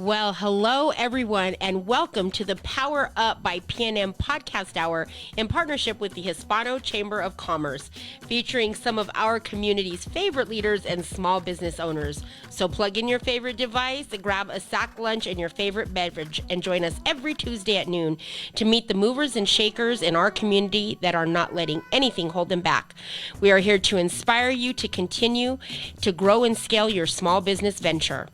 Well, hello everyone, and welcome to the Power Up by PNM podcast hour in partnership with the Hispano Chamber of Commerce, featuring some of our community's favorite leaders and small business owners. So plug in your favorite device, grab a sack lunch and your favorite beverage, and join us every Tuesday at noon to meet the movers and shakers in our community that are not letting anything hold them back. We are here to inspire you to continue to grow and scale your small business venture.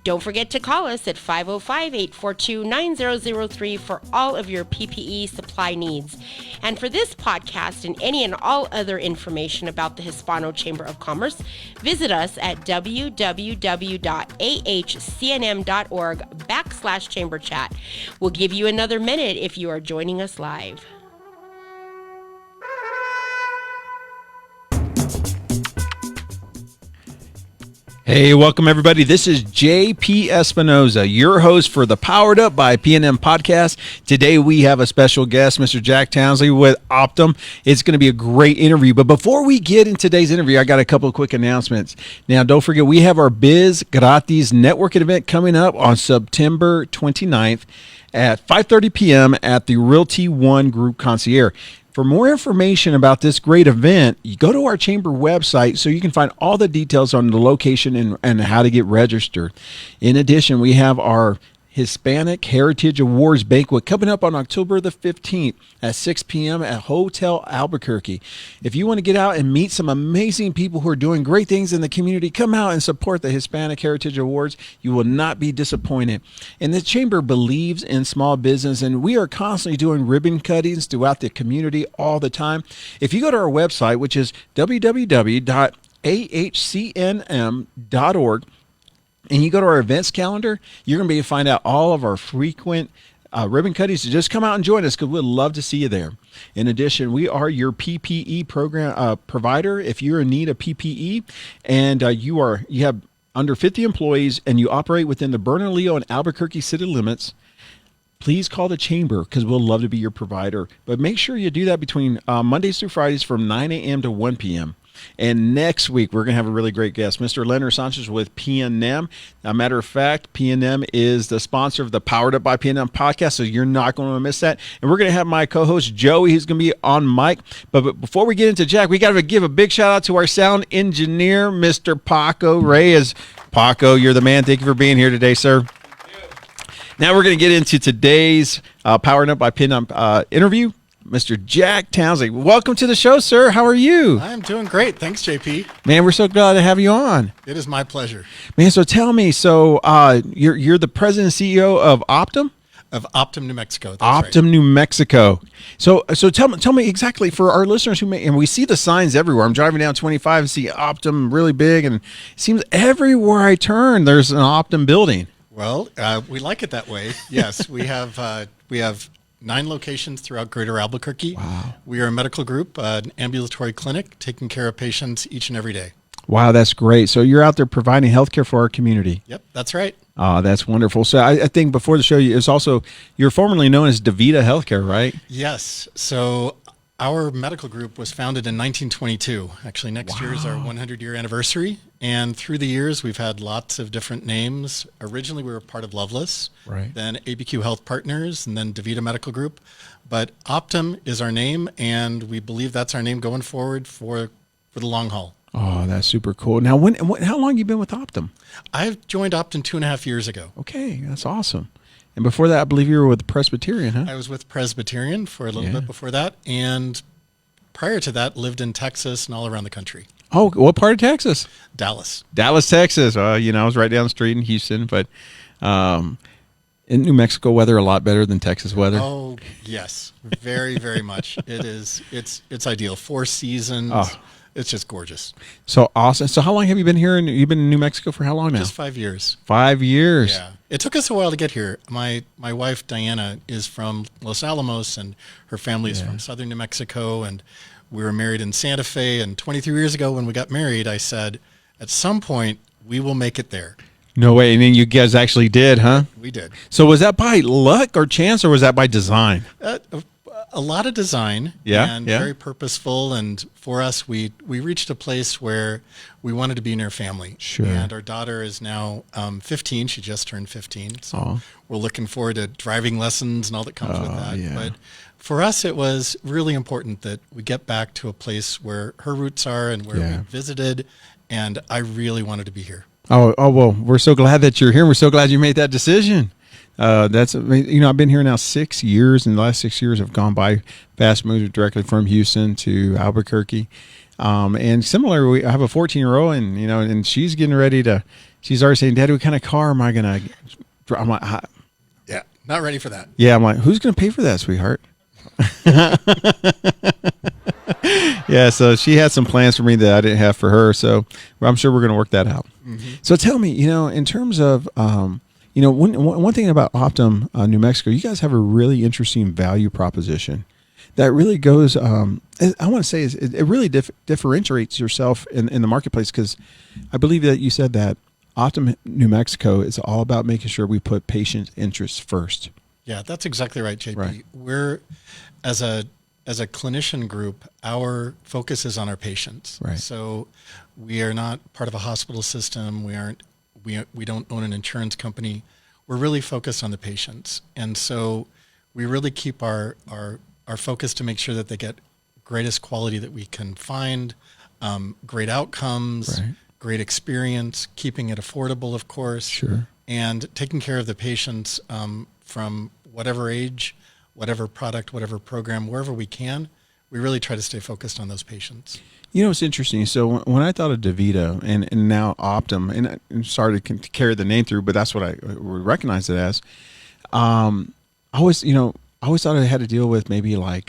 Don't forget to call us at 505-842-9003 for all of your PPE supply needs. And for this podcast and any and all other information about the Hispano Chamber of Commerce, visit us at www.ahcnm.org/chamber chat. We'll give you another minute if you are joining us live. Hey, welcome everybody. This is JP Espinoza, your host for the Powered Up by PNM podcast. Today we have a special guest, Mr. Jack Towsley with Optum. It's going to be a great interview. But before we get in today's interview, I got a couple of quick announcements. Now, don't forget, we have our Biz Gratis networking event coming up on September 29th at 5:30 p.m. at the Realty One Group Concierge. For more information about this great event, you go to our chamber website so you can find all the details on the location and how to get registered. In addition, we have our Hispanic Heritage Awards Banquet coming up on October the 15th at 6 p.m. at Hotel Albuquerque. If you want to get out and meet some amazing people who are doing great things in the community, come out and support the Hispanic Heritage Awards. You will not be disappointed. And the Chamber believes in small business, and we are constantly doing ribbon cuttings throughout the community all the time. If you go to our website, which is www.ahcnm.org, and you go to our events calendar, you're going to be able to find out all of our frequent ribbon cuttings. So just come out and join us because we'd love to see you there. In addition, we are your PPE program provider. If you're in need of PPE and you have under 50 employees and you operate within the Bernalillo and Albuquerque city limits, please call the chamber because we'll love to be your provider. But make sure you do that between Mondays through Fridays from 9 a.m. to 1 p.m. And next week, we're going to have a really great guest, Mr. Leonard Sanchez with PNM. As a matter of fact, PNM is the sponsor of the Powered Up by PNM podcast, so you're not going to miss that. And we're going to have my co-host, Joey, who's going to be on mic. But before we get into Jack, we got to give a big shout-out to our sound engineer, Mr. Paco Reyes. Paco, you're the man. Thank you for being here today, sir. Now we're going to get into today's Powered Up by PNM interview. Mr. Jack Towsley. Welcome to the show, sir. How are you? I'm doing great. Thanks, JP. Man, we're so glad to have you on. It is my pleasure. Man, so tell me, you're the president and CEO of Optum? Of Optum, New Mexico. That's Optum, right. New Mexico. So tell me exactly for our listeners and we see the signs everywhere. I'm driving down 25 and see Optum really big, and it seems everywhere I turn there's an Optum building. Well, we like it that way. Yes, we have 9 locations throughout Greater Albuquerque. Wow. We are a medical group, an ambulatory clinic, taking care of patients each and every day. Wow, that's great. So you're out there providing healthcare for our community. Yep, that's right. Oh, that's wonderful. So I think before the show, you're formerly known as DaVita Healthcare, right? Yes. So our medical group was founded in 1922. Actually, next year is our 100-year anniversary. And through the years, we've had lots of different names. Originally, we were part of Loveless, right? Then ABQ Health Partners, and then DaVita Medical Group. But Optum is our name, and we believe that's our name going forward for the long haul. Oh, that's super cool. Now, how long have you been with Optum? I've joined Optum 2.5 years ago. Okay, that's awesome. And before that, I believe you were with Presbyterian, huh? I was with Presbyterian for a little bit before that, and prior to that, lived in Texas and all around the country. Oh, what part of Texas? Dallas, Texas. I was right down the street in Houston, but in New Mexico weather a lot better than Texas weather. Oh, yes. Very, very much. It is. It's ideal. 4 seasons. Oh. It's just gorgeous. So awesome. So how long have you been here? You've been in New Mexico for how long now? Just 5 years. 5 years. Yeah. It took us a while to get here. My wife, Diana, is from Los Alamos, and her family is from southern New Mexico, and we were married in Santa Fe. And 23 years ago when we got married, I said, at some point, we will make it there. No way. And then you guys actually did, huh? We did. So was that by luck or chance, or was that by design? A lot of design, and very purposeful. And for us, we reached a place where we wanted to be near family. Sure. And our daughter is now 15. She just turned 15. So we're looking forward to driving lessons and all that comes with that. Yeah. But for us, it was really important that we get back to a place where her roots are and where we visited. And I really wanted to be here. Oh, well, we're so glad that you're here. We're so glad you made that decision. That's, I've been here now 6 years, and the last 6 years have gone by fast. Moved directly from Houston to Albuquerque. And similar, I have a 14-year-old, and she's getting ready she's already saying, Daddy, what kind of car am I going to, I'm like, yeah, not ready for that. Yeah. I'm like, who's going to pay for that, sweetheart? Yeah. So she had some plans for me that I didn't have for her. So I'm sure we're going to work that out. Mm-hmm. So tell me, in terms of, one thing about Optum, New Mexico, you guys have a really interesting value proposition that really goes, I want to say it really differentiates yourself in the marketplace, because I believe that you said that Optum New Mexico is all about making sure we put patient interests first. Yeah, that's exactly right, JP. Right. We're, as a clinician group, our focus is on our patients. Right. So we are not part of a hospital system. We don't own an insurance company. We're really focused on the patients. And so we really keep our focus to make sure that they get greatest quality that we can find, great outcomes, great experience, keeping it affordable, of course, and taking care of the patients from whatever age, whatever product, whatever program, wherever we can. We really try to stay focused on those patients. It's interesting. So when I thought of DaVita and now Optum, and I'm sorry to carry the name through, but that's what I would recognize it as. I always thought it had to deal with maybe like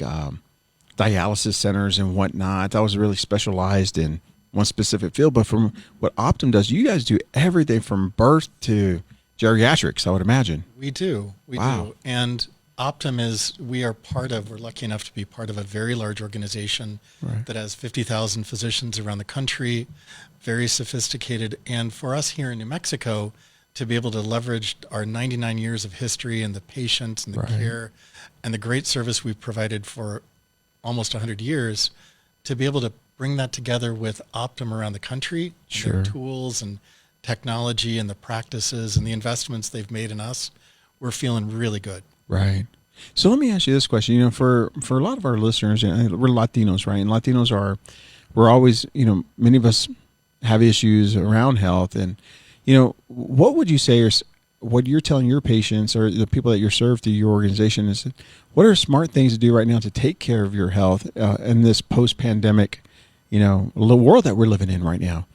dialysis centers and whatnot. That was really specialized in one specific field. But from what Optum does, you guys do everything from birth to geriatrics, I would imagine. We do. We do. And Optum we're lucky enough to be part of a very large organization that has 50,000 physicians around the country, very sophisticated. And for us here in New Mexico, to be able to leverage our 99 years of history and the patients and the care and the great service we've provided for almost 100 years, to be able to bring that together with Optum around the country, their tools and technology and the practices and the investments they've made in us, we're feeling really good. Right. So let me ask you this question. For a lot of our listeners, we're Latinos, right? And Latinos we're always, many of us have issues around health. And, what would you say, or what you're telling your patients or the people that you serve through your organization is, what are smart things to do right now to take care of your health in this post-pandemic, world that we're living in right now?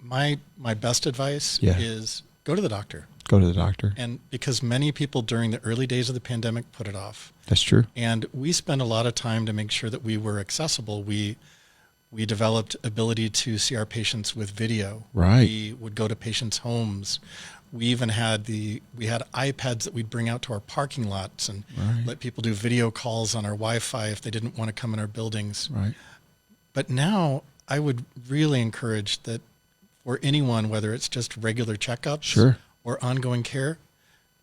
My best advice is go to the doctor. Go to the doctor. And because many people during the early days of the pandemic put it off. That's true. And we spent a lot of time to make sure that we were accessible. We developed ability to see our patients with video. Right. We would go to patients' homes. We even had iPads that we'd bring out to our parking lots and let people do video calls on our Wi-Fi if they didn't want to come in our buildings. Right. But now I would really encourage that for anyone, whether it's just regular checkups or ongoing care,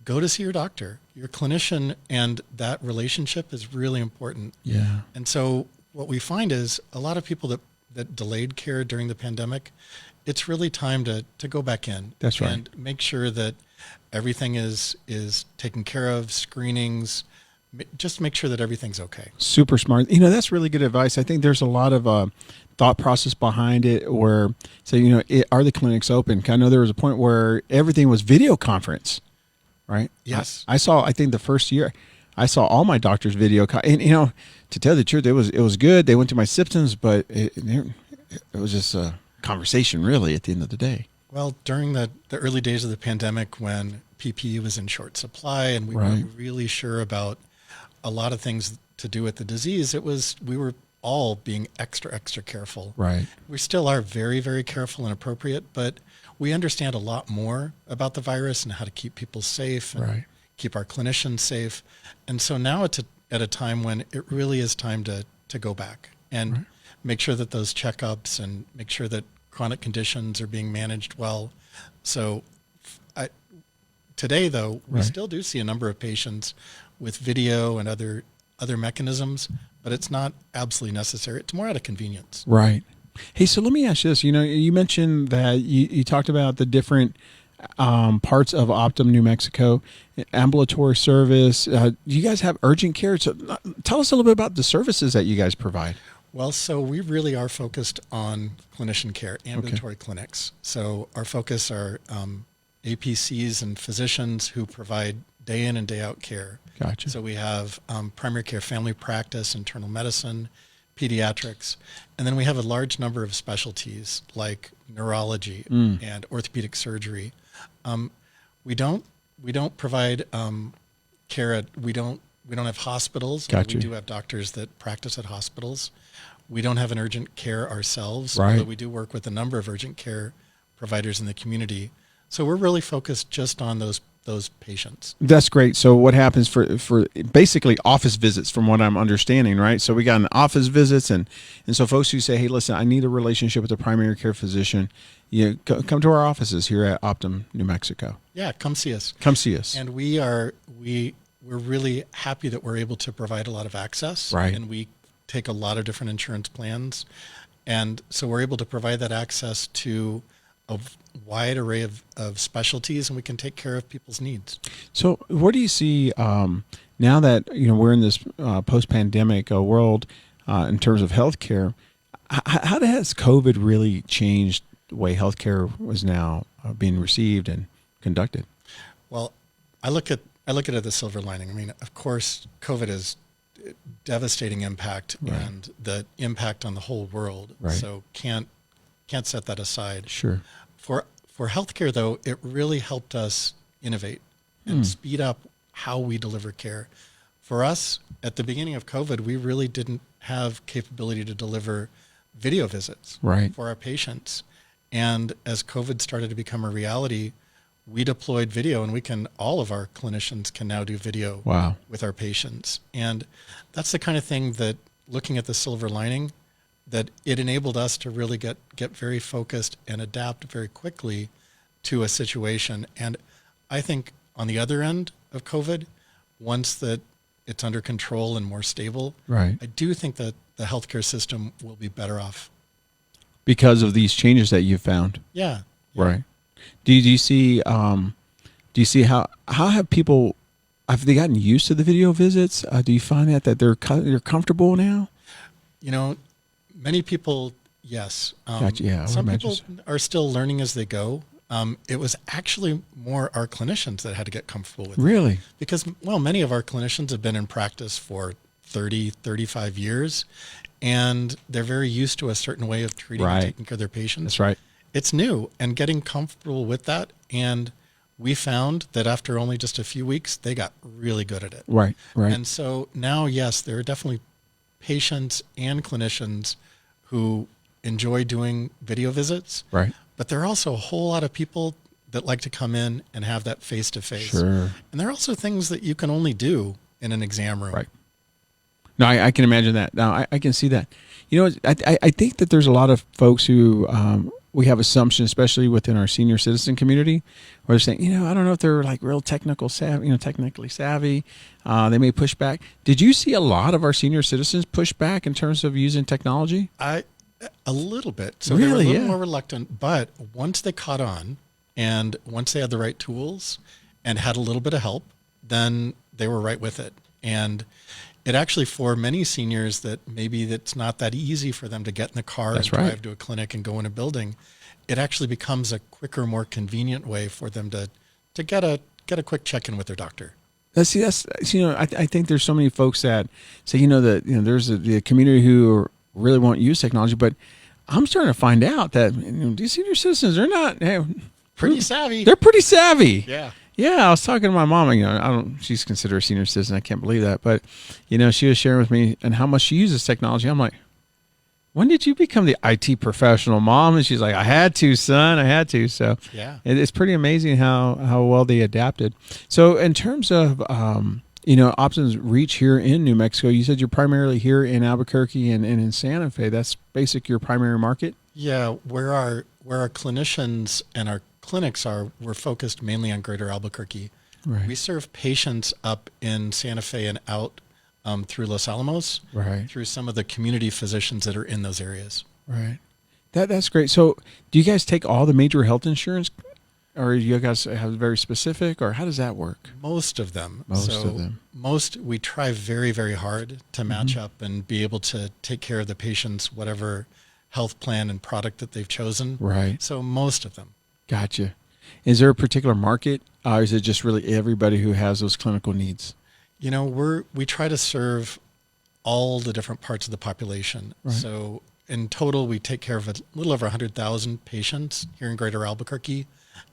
go to see your doctor, your clinician, and that relationship is really important. Yeah. And so what we find is a lot of people that delayed care during the pandemic, it's really time to go back in. That's right. And make sure that everything is taken care of, screenings, just make sure that everything's okay. Super smart. That's really good advice. I think there's a lot of thought process behind it where, are the clinics open? I know there was a point where everything was video conference, right? Yes. I think the first year I saw all my doctors video. And, to tell the truth, it was good. They went to my symptoms, but it was just a conversation really at the end of the day. Well, during the early days of the pandemic when PPE was in short supply and we weren't really sure about a lot of things to do with the disease, we were all being extra careful. Right. We still are very, very careful and appropriate, but we understand a lot more about the virus and how to keep people safe and keep our clinicians safe. And so now it's at a time when it really is time to go back and make sure that those checkups and make sure that chronic conditions are being managed well. So today, though, we still do see a number of patients with video and other other mechanisms, but it's not absolutely necessary. It's more out of convenience. Right. Hey, so let me ask you this. You mentioned that you talked about the different parts of Optum New Mexico, ambulatory service. Do you guys have urgent care? So tell us a little bit about the services that you guys provide. Well, so we really are focused on clinician care, ambulatory clinics. So our focus are APCs and physicians who provide day in and day out care. Gotcha. So we have primary care, family practice, internal medicine, pediatrics, and then we have a large number of specialties like neurology and orthopedic surgery. We don't provide care we don't have hospitals. Gotcha. We do have doctors that practice at hospitals. We don't have an urgent care ourselves, Right. although we do work with a number of urgent care providers in the community. So we're really focused just on those patients. That's great. So what happens for basically office visits, from what I'm understanding, right? So we got an office visits, and so folks who say, hey, listen, I need a relationship with a primary care physician, come to our offices here at Optum New Mexico. Yeah, come see us. Come see us. And we're really happy that we're able to provide a lot of access. Right. And we take a lot of different insurance plans. And so we're able to provide that access to a wide array of specialties, and we can take care of people's needs. So what do you see now that we're in this post-pandemic world in terms of healthcare? How has COVID really changed the way healthcare was now being received and conducted? Well, I look at it as the silver lining. I mean, of course, COVID is devastating impact, Right. and the impact on the whole world. Right. So can't set that aside. Sure. For healthcare, though, it really helped us innovate and speed up how we deliver care. For us, at the beginning of COVID, we really didn't have capability to deliver video visits Right. for our patients. And as COVID started to become a reality, we deployed video, and all of our clinicians can now do video Wow. with our patients. And that's the kind of thing that, looking at the silver lining, that it enabled us to really get very focused and adapt very quickly to a situation. And I think on the other end of COVID, once that it's under control and more stable, Right. I do think that the healthcare system will be better off. Because of these changes that you've found. Yeah. Right. Do you see how have people, have they gotten used to the video visits? Do you find that they're comfortable now? Many people, yes. Gotcha. Yeah, I would some imagine people are still learning as they go. It was actually more our clinicians that had to get comfortable with it. Really? Because, many of our clinicians have been in practice for 30, 35 years, and they're very used to a certain way of treating and Right. taking care of their patients. That's right. It's new, and getting comfortable with that. And we found that after only just a few weeks, they got really good at it. Right. Right. And so now, yes, there are definitely patients and clinicians who enjoy doing video visits. Right. But there are also a whole lot of people that like to come in and have that face-to-face. Sure. And there are also things that you can only do in an exam room. Right. No, I can imagine that. Now, I can see that. I think that there's a lot of folks who we have assumptions, especially within our senior citizen community, where they're saying, I don't know if they're like real technically savvy. They may push back. Did you see a lot of our senior citizens push back in terms of using technology? A little bit. So Really? they were a little Yeah. more reluctant, but once they caught on and once they had the right tools and had a little bit of help, then they were right with it. And it actually, for many seniors that maybe it's not that easy for them to get in the car That's and right. drive to a clinic and go in a building, it actually becomes a quicker, more convenient way for them to get a quick check-in with their doctor. I think there's so many folks that say, there's the community who really won't use technology, but I'm starting to find out that these senior citizens are not Pretty savvy. They're pretty savvy. Yeah. Yeah, I was talking to my mom. She's considered a senior citizen. I can't believe that, but she was sharing with me and how much she uses technology. I'm like, when did you become the IT professional, Mom? And she's like, I had to, son. I had to. So Yeah. it's pretty amazing how well they adapted. So in terms of Optum's reach here in New Mexico, you said you're primarily here in Albuquerque and in Santa Fe. That's basically your primary market. Yeah, where our clinicians and our clinics are, we're focused mainly on Greater Albuquerque. Right. We serve patients up in Santa Fe and out through Los Alamos, Right. through some of the community physicians that are in those areas. Right. That's great. So do you guys take all the major health insurance, or you guys have very specific, or how does that work? Most of them. Most of them. We try very, very hard to match up and be able to take care of the patients, whatever health plan and product that they've chosen. Right. So most of them. Gotcha. Is there a particular market, or is it just really everybody who has those clinical needs? You know, we try to serve all the different parts of the population. Right. So in total, we take care of a little over 100,000 patients here in Greater Albuquerque,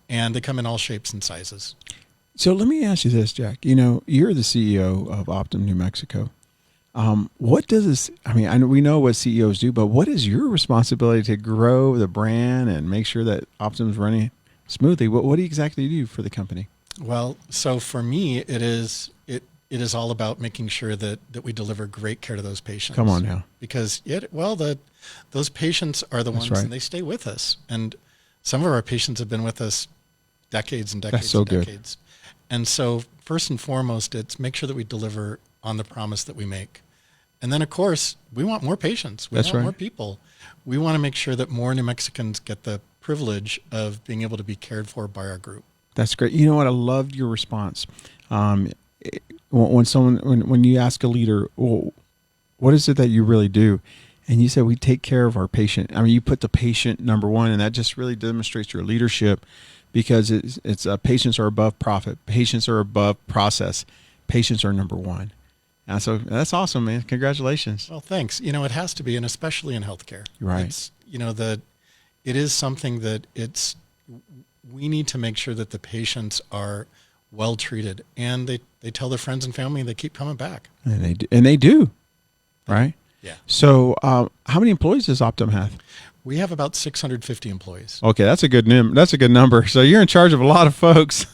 and they come in all shapes and sizes. So let me ask you this, Jack. You know, you're the CEO of Optum New Mexico. What does this, I mean, we know what CEOs do, but what is your responsibility to grow the brand and make sure that Optum's running smoothly? What do you exactly do for the company? Well, so for me, it is all about making sure that we deliver great care to those patients. Come on now. Because those patients are the That's ones, right. and they stay with us. And some of our patients have been with us decades and decades That's so and good. decades. And so first and foremost, it's make sure that we deliver on the promise that we make. And then, of course, we want more patients. We That's want right. more people. We want to make sure that more New Mexicans get the privilege of being able to be cared for by our group. That's great. You know what? I loved your response. When you ask a leader, well, what is it that you really do? And you said, we take care of our patient. I mean, you put the patient number one, and that just really demonstrates your leadership, because it's patients are above profit. Patients are above process. Patients are number one. And so that's awesome, man. Congratulations. Well, thanks. You know, it has to be, and especially in healthcare. Right. It's, you know, it is something that we need to make sure that the patients are well treated, and they tell their friends and family, and they keep coming back. And they do. Right? Yeah. So how many employees does Optum have? We have about 650 employees. Okay, that's a good number. So you're in charge of a lot of folks.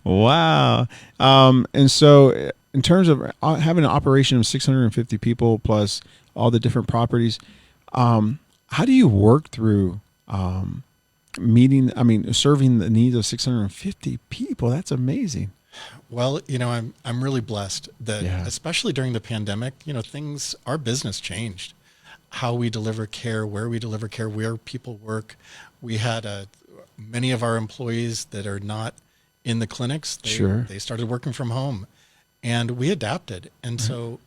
Wow. And so in terms of having an operation of 650 people plus all the different properties, how do you work through serving the needs of 650 people? That's amazing. Well, you know, I'm really blessed that, especially during the pandemic, you know, our business changed. How we deliver care, where we deliver care, where people work. We had many of our employees that are not in the clinics. They started working from home, and we adapted. And so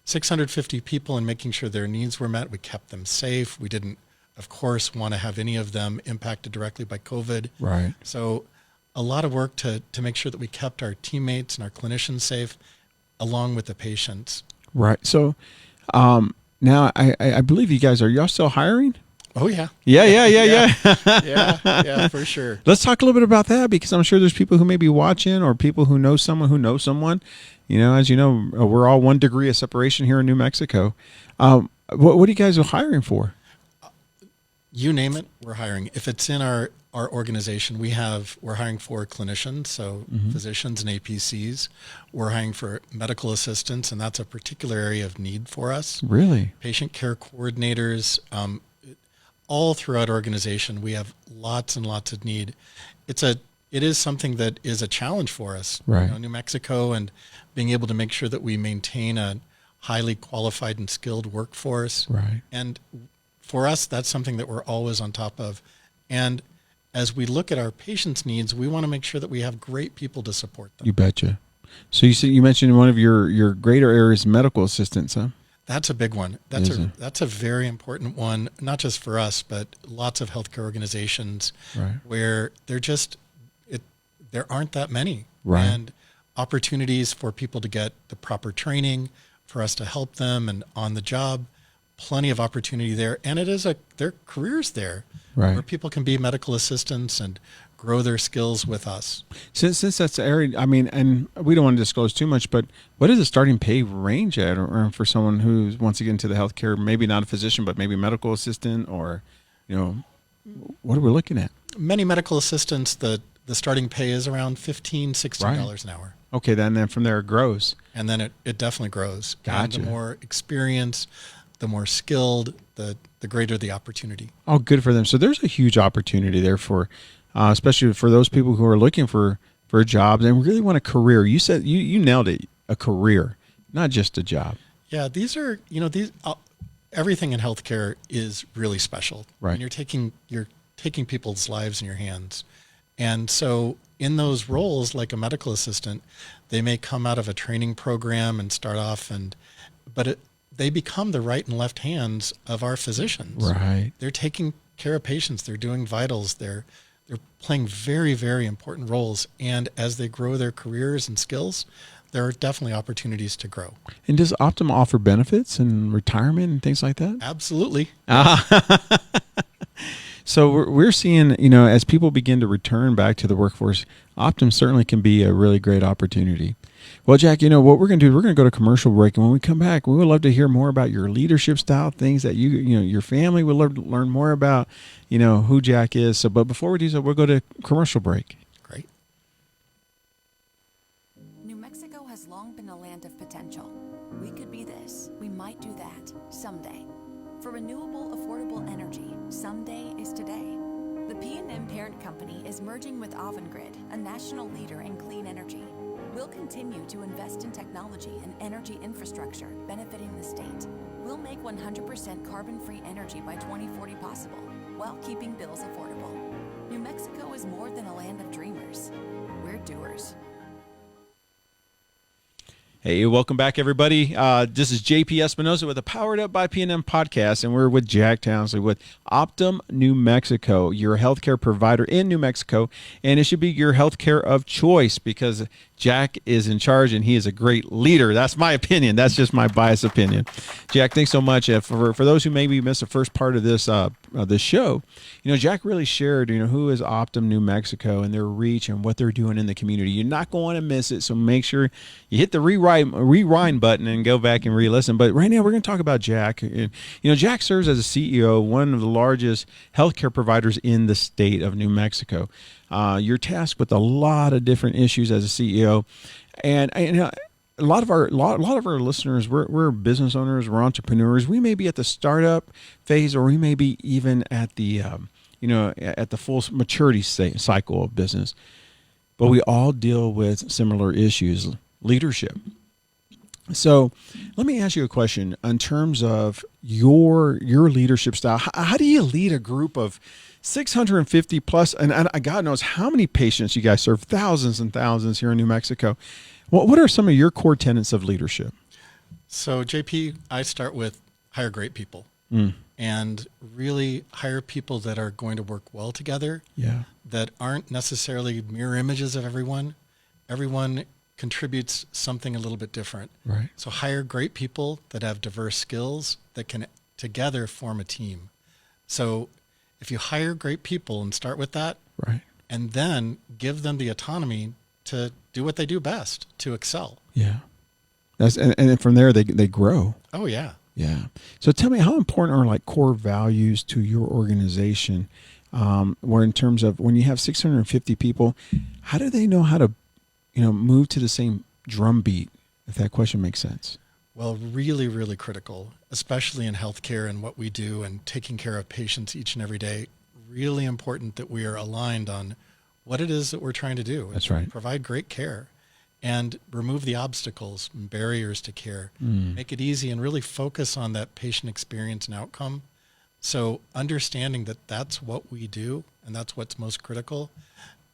650 people, and making sure their needs were met. We kept them safe. We didn't, of course, want to have any of them impacted directly by COVID. Right. So a lot of work to make sure that we kept our teammates and our clinicians safe, along with the patients. Right. So now I believe you guys, are y'all still hiring? Oh, yeah. Yeah. Yeah, for sure. Let's talk a little bit about that, because I'm sure there's people who may be watching, or people who know someone who knows someone. You know, as you know, we're all 1 degree of separation here in New Mexico. What are you guys hiring for? You name it, we're hiring. If it's in our organization, we're hiring for clinicians, so physicians and APCs. We're hiring for medical assistants, and that's a particular area of need for us. Really? Patient care coordinators. All throughout our organization, we have lots and lots of need. It is something that is a challenge for us. Right. You know, New Mexico, and being able to make sure that we maintain a highly qualified and skilled workforce. Right. And for us, that's something that we're always on top of. And as we look at our patients' needs, we want to make sure that we have great people to support them. You betcha. So you mentioned one of your greater areas, medical assistants, huh? That's a big one. That's a very important one, not just for us, but lots of healthcare organizations, right, where there aren't that many. Right. And opportunities for people to get the proper training, for us to help them and on the job, plenty of opportunity there. And there are careers there, right, where people can be medical assistants and grow their skills with us. Since that's the area, I mean, and we don't want to disclose too much, but what is the starting pay range at, or for someone who wants to get into the healthcare, maybe not a physician, but maybe medical assistant, or, you know, what are we looking at? Many medical assistants, the starting pay is around $15, $16 an hour. Okay, then from there it grows. And then it definitely grows. Gotcha. And the more experience, the more skilled, the greater the opportunity. Oh, good for them. So there's a huge opportunity there for, especially for those people who are looking for jobs and really want a career. You said you nailed it, a career. not just a job. Yeah, these are, everything in healthcare is really special. Right. And you're taking people's lives in your hands. And so in those roles, like a medical assistant, they may come out of a training program and start off, but they become the right and left hands of our physicians. Right. They're taking care of patients. They're doing vitals. They're playing very, very important roles. And as they grow their careers and skills, there are definitely opportunities to grow. And does Optum offer benefits and retirement and things like that? Absolutely. So we're seeing, as people begin to return back to the workforce, Optum certainly can be a really great opportunity. Well, Jack, what we're going to do, we're going to go to commercial break. And when we come back, we would love to hear more about your leadership style, things that your family would love to learn more about, who Jack is. So, but before we do so, we'll go to commercial break. Great. New Mexico has long been a land of potential. We could be this. We might do that someday. For renewable, affordable energy, someday is today. The PNM parent company is merging with Avangrid, a national leader in clean energy. We'll continue to invest in technology and energy infrastructure benefiting the state. We'll make 100% carbon-free energy by 2040 possible, while keeping bills affordable. New Mexico is more than a land of dreamers. We're doers. Hey, welcome back, everybody. This is JP Espinosa with the Powered Up by PNM podcast, and we're with Jack Towsley with Optum New Mexico, your healthcare provider in New Mexico, and it should be your healthcare of choice because Jack is in charge and he is a great leader. That's my opinion. That's just my biased opinion. Jack, thanks so much. For those who maybe missed the first part of this show, Jack really shared, who is Optum New Mexico and their reach and what they're doing in the community. You're not going to miss it, so make sure you hit the rewind button and go back and re-listen. But right now we're going to talk about Jack. Jack serves as a CEO, one of the largest healthcare providers in the state of New Mexico. You're tasked with a lot of different issues as a CEO, and a lot of our listeners, we're business owners, we're entrepreneurs. We may be at the startup phase, or we may be even at the at the full maturity cycle of business. But we all deal with similar issues, leadership. So let me ask you a question in terms of your leadership style. How do you lead a group of 650 plus, and God knows how many patients you guys serve, thousands and thousands here in New Mexico. What are some of your core tenets of leadership? So JP, I start with hire great people and really hire people that are going to work well together, that aren't necessarily mirror images of everyone. Everyone contributes something a little bit different. Right. So hire great people that have diverse skills that can together form a team. So if you hire great people and start with that, right, and then give them the autonomy to do what they do best, to excel. Yeah. And then from there they grow. Oh yeah. Yeah. So tell me, how important are core values to your organization? Where in terms of when you have 650 people, how do they know how to, move to the same drum beat, if that question makes sense? Well, really, really critical, especially in healthcare and what we do and taking care of patients each and every day. Really important that we are aligned on what it is that we're trying to do. That's right. Provide great care and remove the obstacles and barriers to care. Make it easy and really focus on that patient experience and outcome. So understanding that that's what we do and that's what's most critical,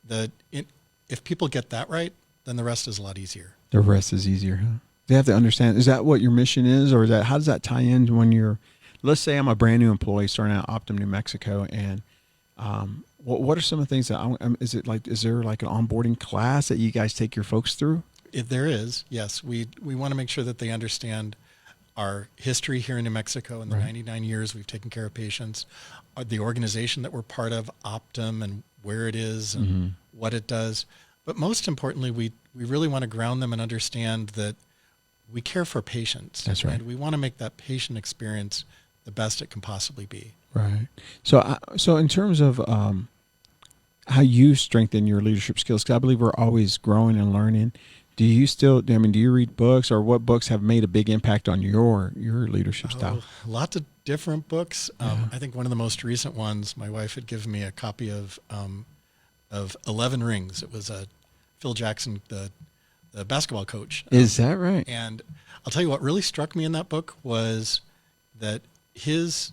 if people get that right, then the rest is a lot easier. The rest is easier, huh? They have to understand, is that what your mission is, or how does that tie in when let's say I'm a brand new employee starting out at Optum New Mexico, and what are some of the things that is there like an onboarding class that you guys take your folks through? If there is, yes. We want to make sure that they understand our history here in New Mexico in the 99 years we've taken care of patients, the organization that we're part of, Optum, and where it is and what it does. But most importantly, we really want to ground them and understand that we care for patients. That's right. And we want to make that patient experience the best it can possibly be. Right. So in terms of how you strengthen your leadership skills, because I believe we're always growing and learning, do you read books, or what books have made a big impact on your leadership style? Lots of different books. I think one of the most recent ones, my wife had given me a copy of 11 Rings. It was Phil Jackson, the the basketball coach. Is that right? And I'll tell you what really struck me in that book was that his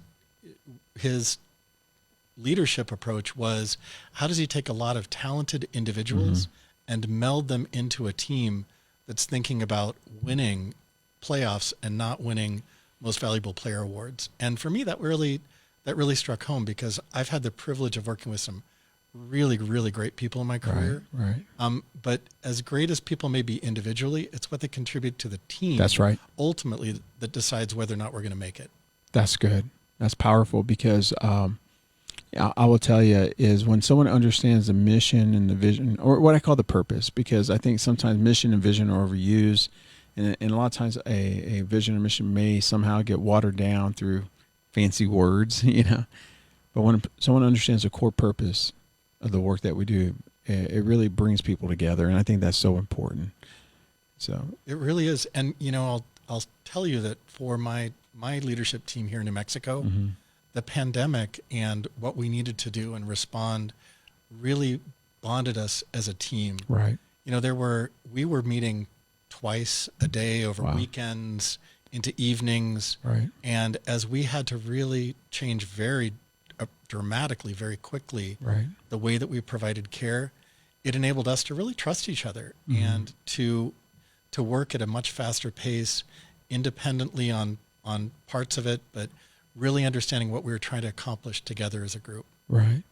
leadership approach was, how does he take a lot of talented individuals and meld them into a team that's thinking about winning playoffs and not winning most valuable player awards. And for me, that really struck home, because I've had the privilege of working with some really, really great people in my career. Right. But as great as people may be individually, it's what they contribute to the team. That's right. Ultimately, that decides whether or not we're going to make it. That's good. That's powerful, because I will tell you is when someone understands the mission and the vision, or what I call the purpose, because I think sometimes mission and vision are overused. And a lot of times a vision or mission may somehow get watered down through fancy words, But when someone understands the core purpose of the work that we do, it really brings people together. And I think that's so important. So it really is. And, I'll tell you that for my leadership team here in New Mexico, the pandemic and what we needed to do and respond really bonded us as a team. Right. We were meeting twice a day over weekends into evenings. Right. And as we had to really change very dramatically, very quickly, the way that we provided care, it enabled us to really trust each other and to work at a much faster pace, independently on parts of it, but really understanding what we were trying to accomplish together as a group. Right.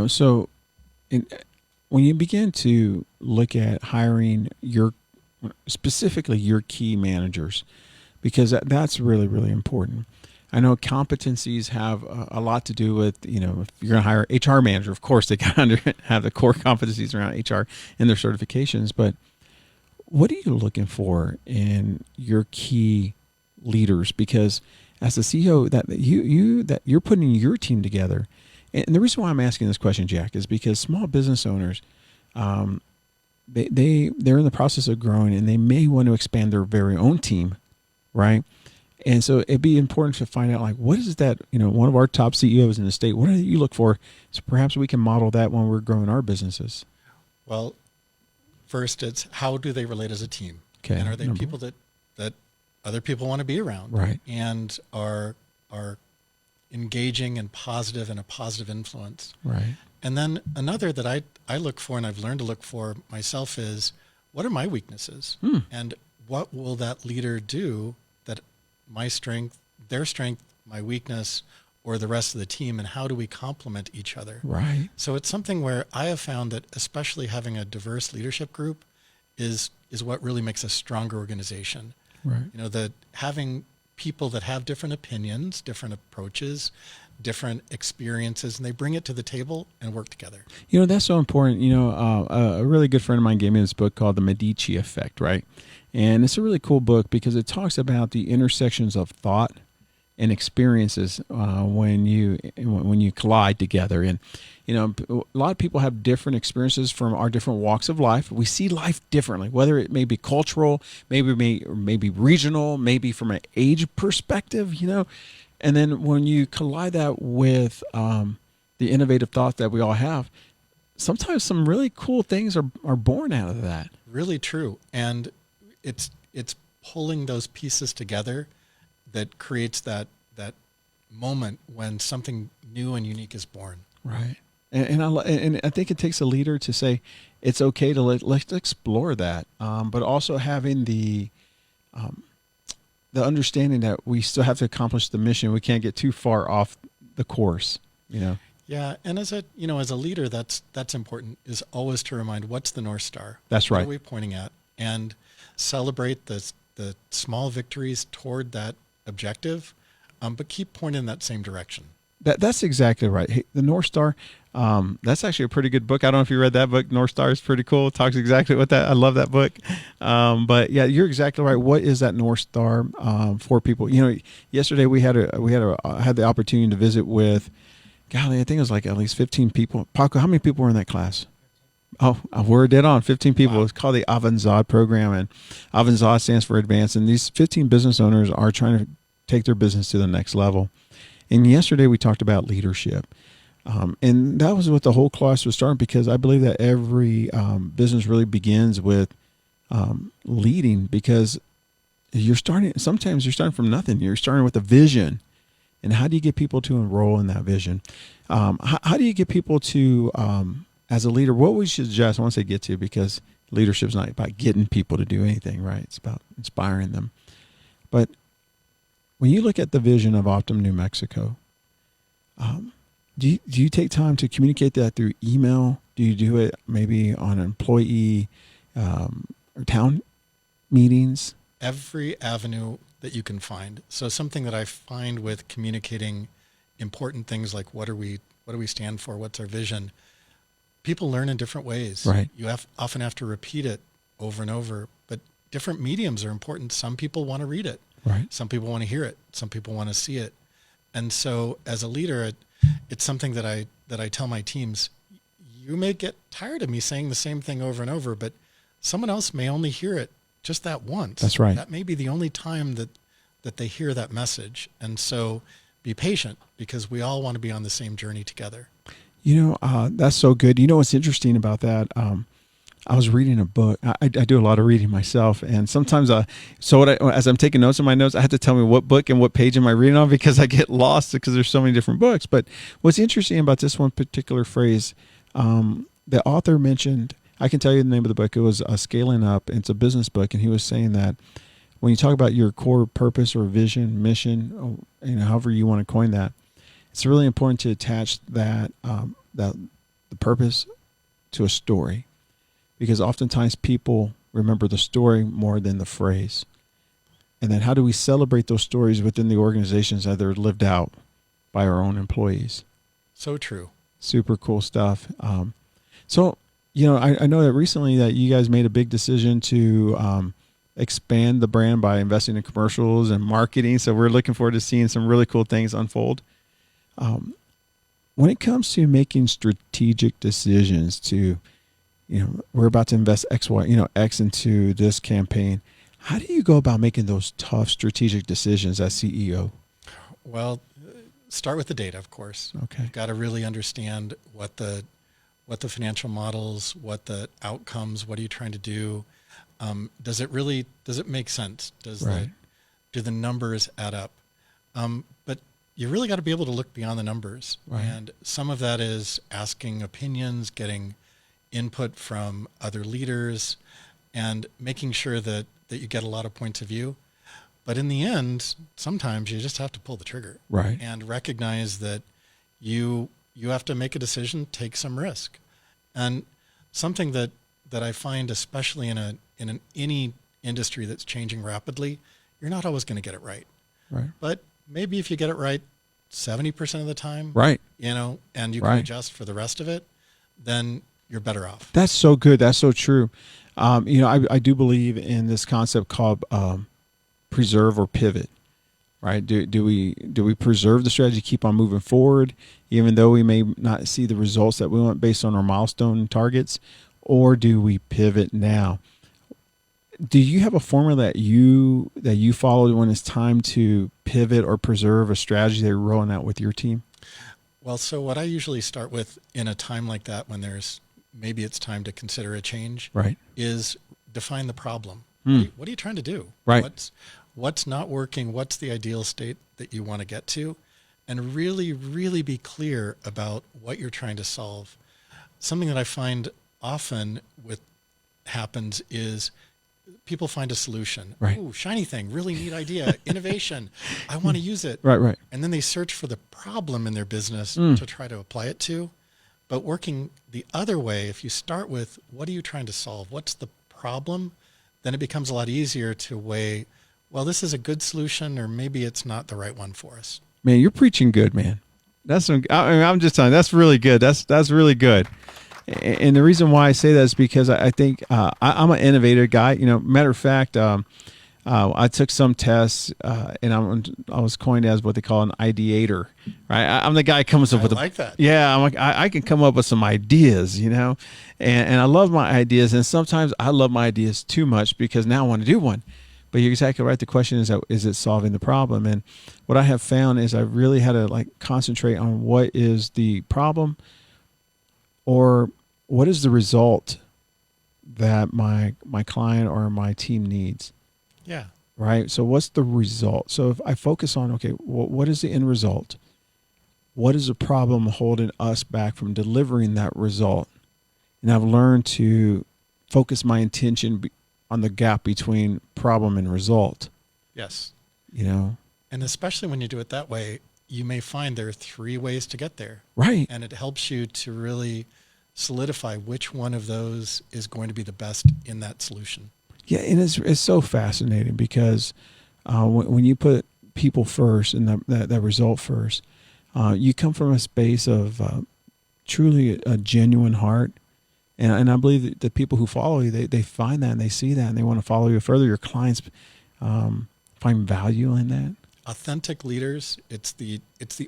So when you begin to look at hiring specifically your key managers, because that's really, really important. I know competencies have a lot to do with, if you're going to hire an HR manager, of course, they got to have the core competencies around HR and their certifications. But what are you looking for in your key leaders? Because as a CEO, that you're putting your team together. And the reason why I'm asking this question, Jack, is because small business owners, they're in the process of growing, and they may want to expand their very own team, right? And so it'd be important to find out, what is that, one of our top CEOs in the state, what do you look for? So perhaps we can model that when we're growing our businesses. Well, first, it's how do they relate as a team? Okay. And are they people that other people want to be around? Right. And are engaging and positive and a positive influence. Right. And then another that I look for, and I've learned to look for myself, is what are my weaknesses? And what will that leader do that my strength, their strength, my weakness, or the rest of the team, and how do we complement each other? Right. So it's something where I have found that especially having a diverse leadership group is what really makes a stronger organization. Right. That having people that have different opinions, different approaches, different experiences, and they bring it to the table and work together. That's so important. A really good friend of mine gave me this book called The Medici Effect, right? And it's a really cool book because it talks about the intersections of thought and experiences when you collide together. And a lot of people have different experiences from our different walks of life. We see life differently, whether it may be cultural, maybe regional, maybe from an age perspective. And then when you collide that with the innovative thoughts that we all have, sometimes some really cool things are born out of that. Really true. And it's pulling those pieces together that creates that moment when something new and unique is born. Right. And I think it takes a leader to say it's okay to let's explore that, but also having the understanding that we still have to accomplish the mission. We can't get too far off the course. Yeah, and as a leader, that's important, is always to remind what's the North Star. That's right. What are we pointing at, and celebrate the small victories toward that objective, but keep pointing in that same direction. That's exactly right. Hey, the North Star, that's actually a pretty good book. I don't know if you read that book. North Star is pretty cool. It talks exactly what that. I love that book. But yeah, you're exactly right. What is that North Star for people? Yesterday we had the opportunity to visit with, golly, I think it was like at least 15 people. Paco, how many people were in that class? Oh, we're dead on. 15 people. Wow. It's called the Avanzad program, and Avanzad stands for Advance. And these 15 business owners are trying to take their business to the next level. And yesterday we talked about leadership. And that was what the whole class was starting, because I believe that every business really begins with leading, because sometimes you're starting from nothing. You're starting with a vision. And how do you get people to enroll in that vision? How do you get people to, as a leader, what we should suggest, I want to say get to, because leadership's not about getting people to do anything, right? It's about inspiring them. But when you look at the vision of Optum New Mexico, do you take time to communicate that through email? Do you do it maybe on employee or town meetings? Every avenue that you can find. So something that I find with communicating important things like what do we stand for, what's our vision, people learn in different ways. Right. You often have to repeat it over and over, but different mediums are important. Some people want to read it. Right. Some people want to hear it. Some people want to see it. And so as a leader, it's something that I tell my teams, you may get tired of me saying the same thing over and over, but someone else may only hear it just that once. That's right. That may be the only time that they hear that message. And so be patient, because we all want to be on the same journey together. That's so good. You know what's interesting about that? I was reading a book. I do a lot of reading myself, and sometimes as I'm taking notes in my notes, I have to tell me what book and what page am I reading on, because I get lost because there's so many different books. But what's interesting about this one particular phrase, the author mentioned, I can tell you the name of the book. It was Scaling Up. It's a business book, and he was saying that when you talk about your core purpose or vision, mission, however you want to coin that, it's really important to attach the purpose to a story, because oftentimes people remember the story more than the phrase. And then how do we celebrate those stories within the organizations that they're lived out by our own employees? So true. Super cool stuff. I know that recently that you guys made a big decision to expand the brand by investing in commercials and marketing. So we're looking forward to seeing some really cool things unfold. When it comes to making strategic decisions to, we're about to invest X into this campaign, how do you go about making those tough strategic decisions as CEO? Well, start with the data, of course. Okay. You've got to really understand what the financial models, what the outcomes, what are you trying to do? Does it make sense? Do the numbers add up? But you really got to be able to look beyond the numbers. Right. And some of that is asking opinions, getting input from other leaders, and making sure that you get a lot of points of view. But in the end, sometimes you just have to pull the trigger. Right. And recognize that you have to make a decision, take some risk. And something that I find, especially in any industry that's changing rapidly, you're not always going to get it right. Right. But maybe if you get it right 70% of the time, right, and you can adjust for the rest of it, then you're better off. That's so good. That's so true. I do believe in this concept called preserve or pivot. Right? Do we preserve the strategy, keep on moving forward, even though we may not see the results that we want based on our milestone targets, or do we pivot now? Do you have a formula that you follow when it's time to pivot or preserve a strategy that you're rolling out with your team? Well, so what I usually start with in a time like that, when maybe it's time to consider a change, right, is define the problem. What are you trying to do? Right. What's not working? What's the ideal state that you want to get to? And really, really be clear about what you're trying to solve. Something that I find often happens is people find a solution. Right. Ooh, shiny thing, really neat idea, innovation. I want to use it. Right. And then they search for the problem in their business to try to apply it to. But working the other way, if you start with what are you trying to solve? What's the problem? Then it becomes a lot easier to weigh, well, this is a good solution, or maybe it's not the right one for us. Man, you're preaching good, man. I'm just telling you, that's really good. That's really good. And the reason why I say that is because I think I'm an innovator guy. Matter of fact, I took some tests, and I was coined as what they call an ideator. Right, I'm the guy who comes up with that. Yeah, I'm like I can come up with some ideas, and I love my ideas, and sometimes I love my ideas too much because now I want to do one. But you're exactly right. The question is it solving the problem? And what I have found is I really had to concentrate on what is the problem, or what is the result that my client or my team needs. Yeah. Right. So what's the result? So if I focus on, okay, what is the end result? What is the problem holding us back from delivering that result? And I've learned to focus my intention on the gap between problem and result. Yes. You know? And especially when you do it that way, you may find there are 3 ways to get there. Right. And it helps you to really solidify which one of those is going to be the best in that solution. Yeah, and it's so fascinating because when you put people first and that result first, you come from a space of truly a genuine heart. And I believe that the people who follow you, they find that and they see that and they want to follow you further. Your clients find value in that. Authentic leaders, it's the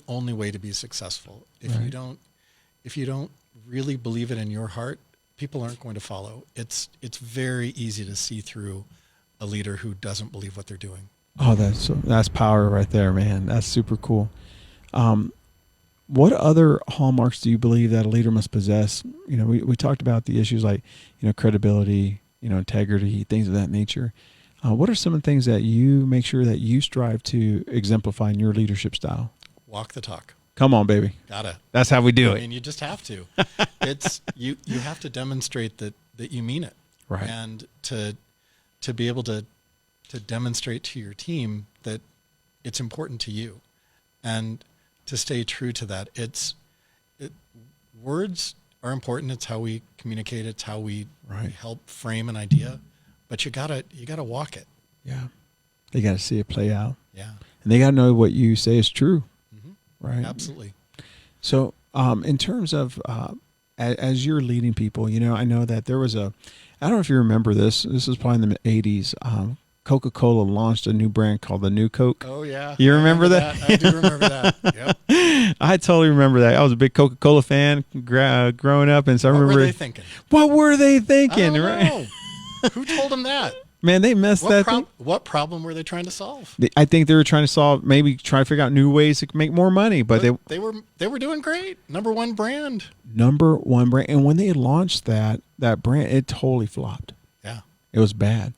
only way to be successful. If you don't really believe it in your heart, people aren't going to follow. It's very easy to see through a leader who doesn't believe what they're doing. Oh, that's power right there, man. That's super cool. What other hallmarks do you believe that a leader must possess? You know, we talked about the issues like, you know, credibility, you know, integrity, things of that nature. What are some of the things that you make sure that you strive to exemplify in your leadership style? Walk the talk. Come on, baby. Gotta. That's how we do I it. mean, you just have to. It's you have to demonstrate that you mean it. Right. And to be able to demonstrate to your team that it's important to you, and to stay true to that. Words are important. It's how we communicate. It's how we help frame an idea. But you gotta walk it. Yeah. They got to see it play out. Yeah. And they got to know what you say is true. Mm-hmm. Right. Absolutely. So in terms of as you're leading people, you know, I know that there was I don't know if you remember this. This was probably in the 80s. Coca-Cola launched a new brand called the New Coke. Oh, yeah. You remember that? I do remember that. Yep. I totally remember that. I was a big Coca-Cola fan growing up. And so I remember. What were they thinking? What were they thinking? I don't right? know. Who told them that? Man, they messed that thing. What problem were they trying to solve? I think they were trying to figure out new ways to make more money. But they were doing great. Number one brand. And when they launched that brand, it totally flopped. Yeah. It was bad.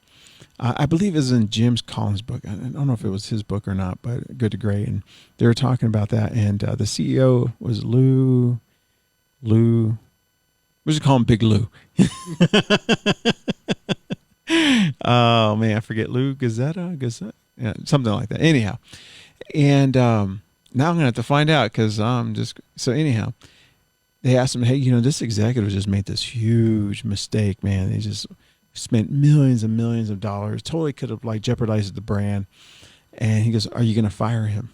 I believe it was in Jim Collins' book. I don't know if it was his book or not, but Good to Great. And they were talking about that. And the CEO was Lou. We'll just call him Big Lou. Oh, man, I forget. Lou Gazetta? Yeah, something like that. Anyhow. And now I'm going to have to find out because so anyhow, they asked him, hey, you know, this executive just made this huge mistake, man. They just spent millions and millions of dollars, totally could have like jeopardized the brand. And he goes, are you going to fire him?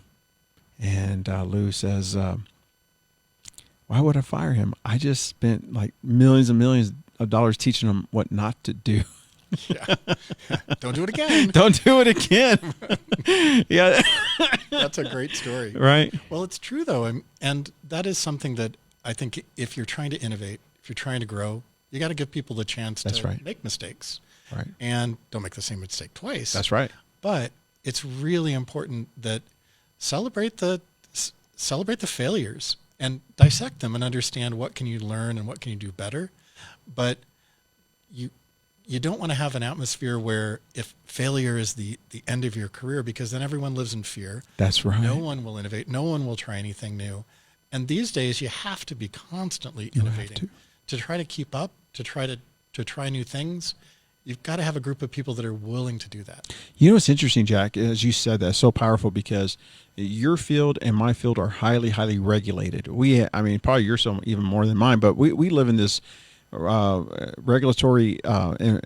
And Lou says, why would I fire him? I just spent like millions and millions of dollars teaching him what not to do. Yeah. Don't do it again. Don't do it again. Yeah. That's a great story. Right. Well, it's true though. And that is something that I think if you're trying to innovate, if you're trying to grow, you got to give people the chance to make mistakes. Right. And don't make the same mistake twice. That's right. But it's really important that celebrate the failures and dissect them and understand what can you learn and what can you do better. But you don't want to have an atmosphere where if failure is the end of your career, because then everyone lives in fear. That's right. No one will innovate. No one will try anything new. And these days you have to be constantly innovating to try to keep up, to try new things. You've got to have a group of people that are willing to do that. You know what's interesting, Jack, as you said, that's so powerful because your field and my field are highly, highly regulated. Probably yours even more than mine, but we live in this regulatory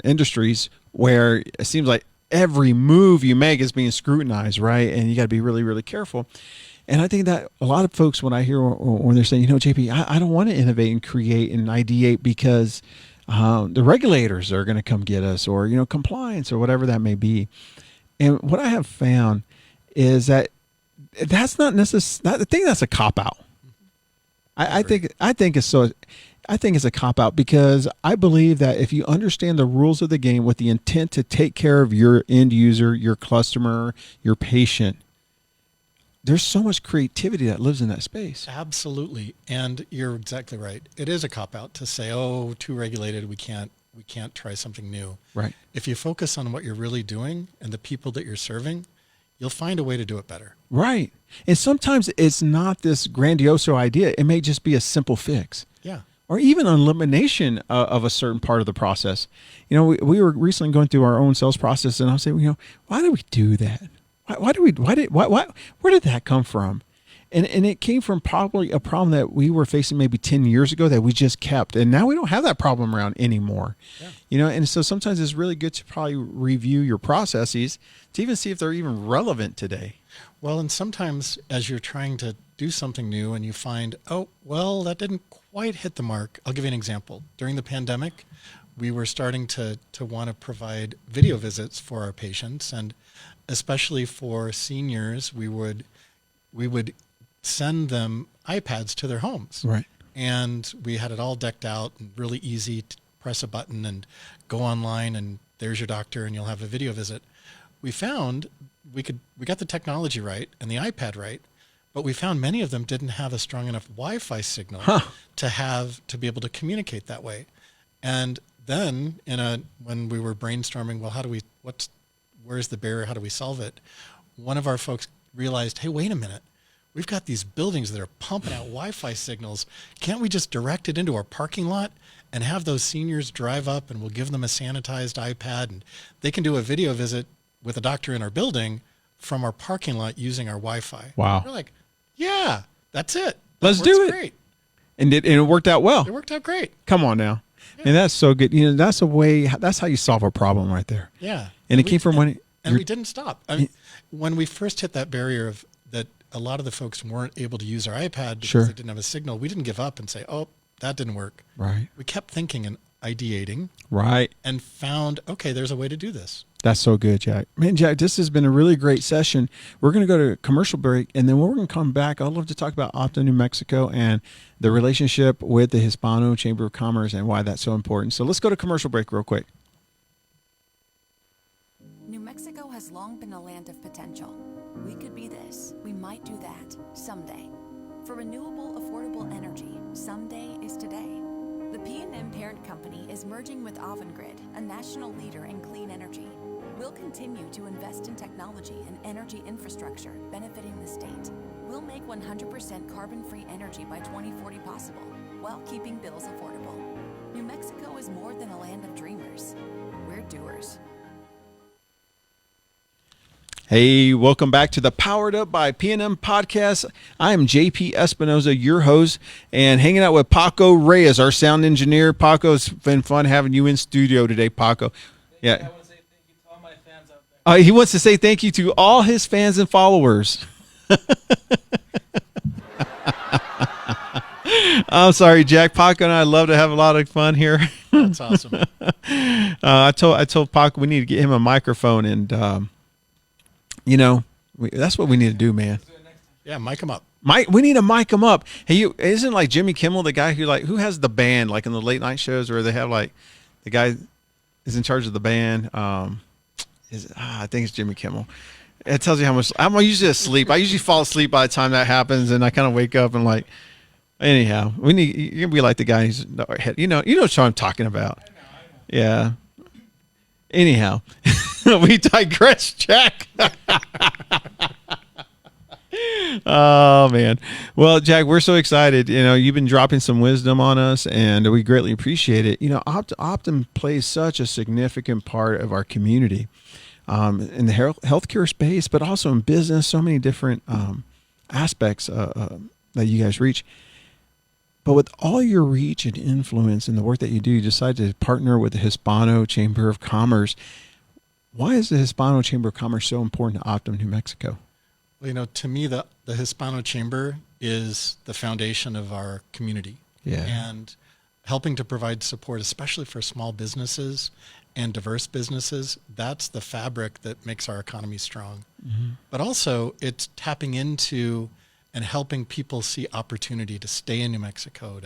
industries where it seems like every move you make is being scrutinized, right? And you got to be really, really careful. And I think that a lot of folks, when I hear when they're saying, you know, JP, I don't want to innovate and create and ideate because the regulators are going to come get us, or, you know, compliance or whatever that may be. And what I have found is that that's not necessarily, I think that's a cop out. I think it's a cop out because I believe that if you understand the rules of the game with the intent to take care of your end user, your customer, your patient, there's so much creativity that lives in that space. Absolutely. And you're exactly right. It is a cop out to say, oh, too regulated. We can't we can't try something new. Right. If you focus on what you're really doing and the people that you're serving, you'll find a way to do it better. Right. And sometimes it's not this grandiose idea. It may just be a simple fix. Yeah. Or even an elimination of a certain part of the process. You know, we were recently going through our own sales process, and I was saying, you know, why do we do that? Where did that come from? And it came from probably a problem that we were facing maybe 10 years ago that we just kept. And now we don't have that problem around anymore. Yeah. You know, and so sometimes it's really good to probably review your processes to even see if they're even relevant today. Well, and sometimes as you're trying to do something new and you find, oh, well, that didn't quite hit the mark. I'll give you an example. During the pandemic, we were starting to want to provide video visits for our patients. And especially for seniors, we would send them iPads to their homes. Right. And we had it all decked out and really easy to press a button and go online and there's your doctor and you'll have a video visit. We found we got the technology right and the iPad right, but we found many of them didn't have a strong enough Wi-Fi signal to be able to communicate that way. And then when we were brainstorming, well, where's the barrier? How do we solve it? One of our folks realized, hey, wait a minute. We've got these buildings that are pumping out Wi-Fi signals. Can't we just direct it into our parking lot and have those seniors drive up and we'll give them a sanitized iPad and they can do a video visit with a doctor in our building from our parking lot using our Wi-Fi. Wow. We're like, yeah, that's it. Let's do it. Great. And it worked out well. It worked out great. Come on now. Yeah. And that's so good. You know, that's how you solve a problem right there. Yeah. And it came from when... And we didn't stop. I mean, when we first hit that barrier of that a lot of the folks weren't able to use our iPad because they didn't have a signal, we didn't give up and say, oh, that didn't work. Right. We kept thinking and ideating. Right. And found, okay, there's a way to do this. That's so good, Jack. Man, Jack, this has been a really great session. We're going to go to a commercial break, and then we're going to come back. I'd love to talk about Optum, New Mexico, and the relationship with the Hispano Chamber of Commerce and why that's so important. So let's go to commercial break real quick. New Mexico has long been a land of potential. We could be this. We might do that someday. For renewable, affordable energy, someday is today. The PNM parent company is merging with Avangrid, a national leader in clean energy. We'll continue to invest in technology and energy infrastructure benefiting the state. We'll make 100% carbon-free energy by 2040 possible, while keeping bills affordable. New Mexico is more than a land of dreamers. We're doers. Hey, welcome back to the Powered Up by PNM podcast. I am JP Espinoza, your host, and hanging out with Paco Reyes, our sound engineer. Paco, it's been fun having you in studio today, Paco. Yeah. I want to say thank you to all my fans out there. He wants to say thank you to all his fans and followers. I'm sorry, Jack. Paco and I love to have a lot of fun here. That's awesome. I told Paco we need to get him a microphone and. You know, that's what we need to do, man. Yeah, mic him up. We need to mic him up. Hey, isn't like Jimmy Kimmel the guy who has the band like in the late night shows where they have like the guy is in charge of the band? I think it's Jimmy Kimmel. It tells you how much I'm usually asleep. I usually fall asleep by the time that happens, and I kind of wake up and like. Anyhow, you're gonna be like the guy who's you know what I'm talking about. I know. Yeah. Anyhow. We digress, Jack. Oh, man. Well, Jack, we're so excited. You know, you've been dropping some wisdom on us, and we greatly appreciate it. You know, Optum plays such a significant part of our community in the healthcare space, but also in business, so many different aspects that you guys reach. But with all your reach and influence and the work that you do, you decide to partner with the Hispano Chamber of Commerce. Why is the Hispano Chamber of Commerce so important to Optum, New Mexico? Well, you know, to me, the Hispano Chamber is the foundation of our community. Yeah. And helping to provide support, especially for small businesses and diverse businesses, that's the fabric that makes our economy strong. Mm-hmm. But also, it's tapping into and helping people see opportunity to stay in New Mexico,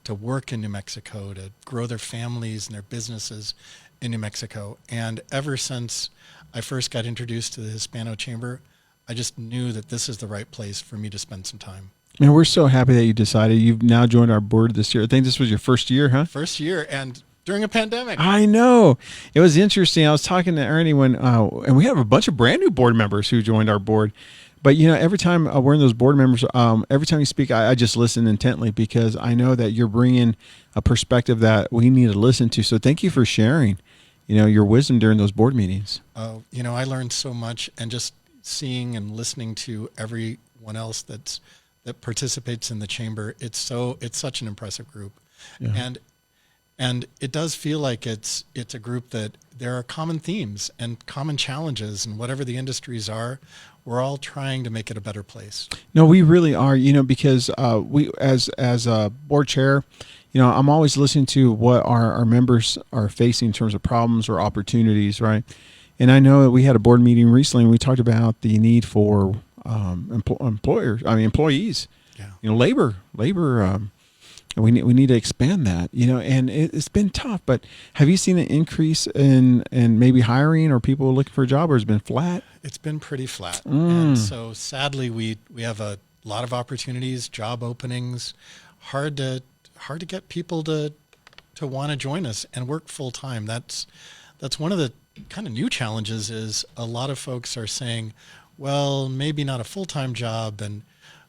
to work in New Mexico, to grow their families and their businesses in New Mexico. And ever since I first got introduced to the Hispano Chamber, I just knew that this is the right place for me to spend some time. Man, we're so happy that you decided. You've now joined our board this year. I think this was your first year, huh? First year, and during a pandemic. I know. It was interesting. I was talking to Ernie and we have a bunch of brand new board members who joined our board. But, every time we're in those board members, every time you speak, I just listen intently because I know that you're bringing a perspective that we need to listen to. So thank you for sharing, your wisdom during those board meetings. I learned so much, and just seeing and listening to everyone else that participates in the chamber. It's such an impressive group. Yeah. And it does feel like it's a group that there are common themes and common challenges, and whatever the industries are, we're all trying to make it a better place. No, we really are, because we, as a board chair, I'm always listening to what our members are facing in terms of problems or opportunities, right? And I know that we had a board meeting recently and we talked about the need for employees, labor. We need to expand that, and it's been tough. But have you seen an increase in maybe hiring or people looking for a job, or has it been flat? It's been pretty flat. And so sadly, we have a lot of opportunities, job openings, hard to get people to want to join us and work full time. That's one of the kind of new challenges. Is a lot of folks are saying, well, maybe not a full-time job. And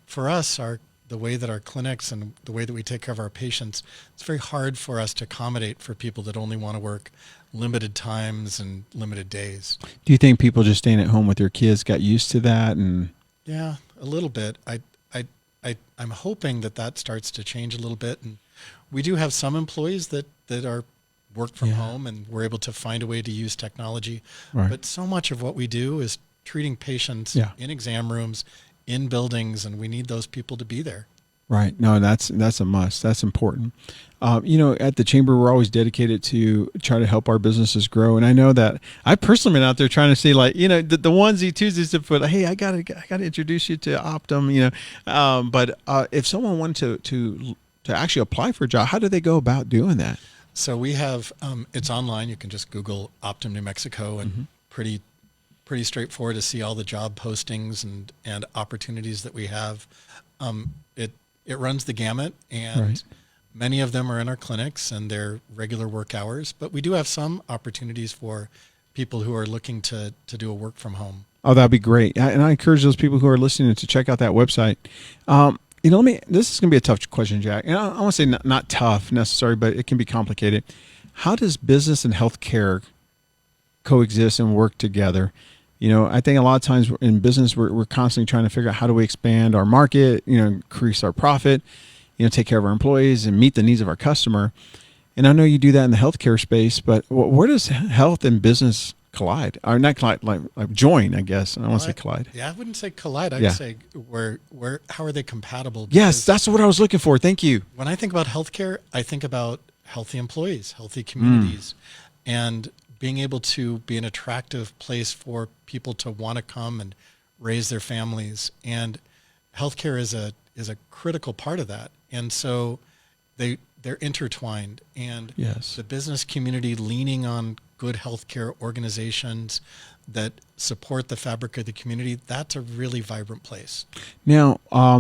for us, the way that our clinics and the way that we take care of our patients, it's very hard for us to accommodate for people that only want to work limited times and limited days. Do you think people just staying at home with their kids got used to that? And yeah, a little bit. I'm hoping that starts to change a little bit. And we do have some employees that are work from home, and we're able to find a way to use technology. Right. But so much of what we do is treating patients in exam rooms, in buildings, and we need those people to be there. Right. No, that's a must. That's important. At the chamber, we're always dedicated to try to help our businesses grow. And I know that I personally been out there trying to see, the onesie Tuesdays to put, hey, I gotta introduce you to Optum. But if someone wanted to actually apply for a job, how do they go about doing that? So we have it's online. You can just Google Optum New Mexico, and pretty straightforward to see all the job postings and opportunities that we have. It runs the gamut, and many of them are in our clinics and they're regular work hours, but we do have some opportunities for people who are looking to do a work from home. Oh, that'd be great. And I encourage those people who are listening to check out that website. This is going to be a tough question, Jack. And I want to say not tough necessarily, but it can be complicated. How does business and healthcare coexist and work together? I think a lot of times in business, we're constantly trying to figure out how do we expand our market, increase our profit, take care of our employees and meet the needs of our customer. And I know you do that in the healthcare space, but where does health and business collide? Or not collide, like join, I guess. I don't want to say collide. Yeah, I wouldn't say collide. I'd say how are they compatible? Yes, that's what I was looking for. Thank you. When I think about healthcare, I think about healthy employees, healthy communities, and being able to be an attractive place for people to want to come and raise their families. And healthcare is a critical part of that. And so they're intertwined. And the business community leaning on good healthcare organizations that support the fabric of the community, that's a really vibrant place. Now,